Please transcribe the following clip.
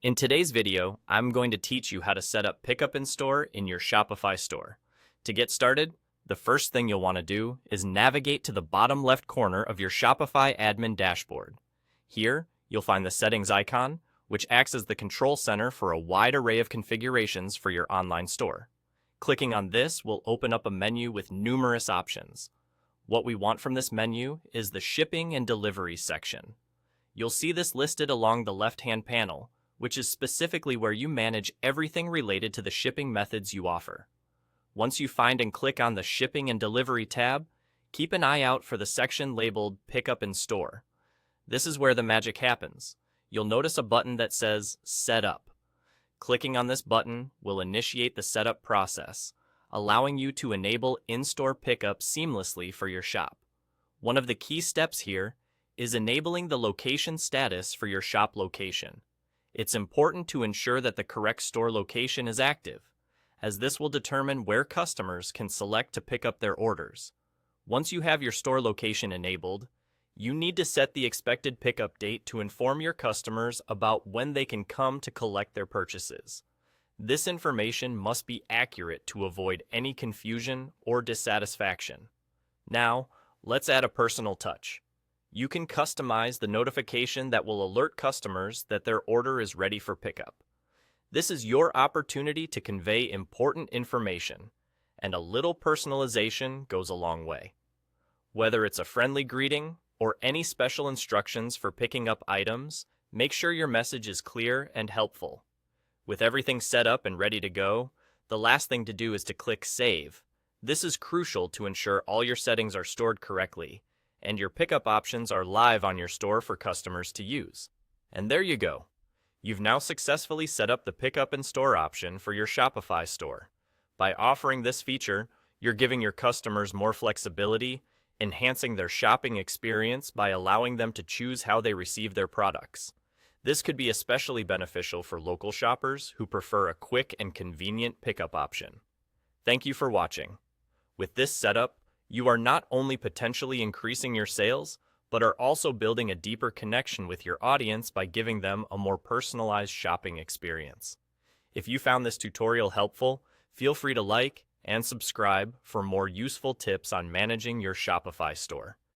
In today's video, I'm going to teach you how to set up Pickup in Store in your Shopify store. To get started, the first thing you'll want to do is navigate to the bottom left corner of your Shopify admin dashboard. Here, you'll find the settings icon, which acts as the control center for a wide array of configurations for your online store. Clicking on this will open up a menu with numerous options. What we want from this menu is the Shipping and Delivery section. You'll see this listed along the left-hand panel, which is specifically where you manage everything related to the shipping methods you offer. Once you find and click on the Shipping and Delivery tab, keep an eye out for the section labeled Pickup in Store. This is where the magic happens. You'll notice a button that says Set Up. Clicking on this button will initiate the setup process, allowing you to enable in-store pickup seamlessly for your shop. One of the key steps here is enabling the location status for your shop location. It's important to ensure that the correct store location is active, as this will determine where customers can select to pick up their orders. Once you have your store location enabled, you need to set the expected pickup date to inform your customers about when they can come to collect their purchases. This information must be accurate to avoid any confusion or dissatisfaction. Now, let's add a personal touch. You can customize the notification that will alert customers that their order is ready for pickup. This is your opportunity to convey important information, and a little personalization goes a long way. Whether it's a friendly greeting or any special instructions for picking up items, make sure your message is clear and helpful. With everything set up and ready to go, the last thing to do is to click Save. This is crucial to ensure all your settings are stored correctly, and your pickup options are live on your store for customers to use. And there you go. You've now successfully set up the Pickup in Store option for your Shopify store. By offering this feature, you're giving your customers more flexibility, enhancing their shopping experience by allowing them to choose how they receive their products. This could be especially beneficial for local shoppers who prefer a quick and convenient pickup option. Thank you for watching. With this setup, you are not only potentially increasing your sales, but are also building a deeper connection with your audience by giving them a more personalized shopping experience. If you found this tutorial helpful, feel free to like and subscribe for more useful tips on managing your Shopify store.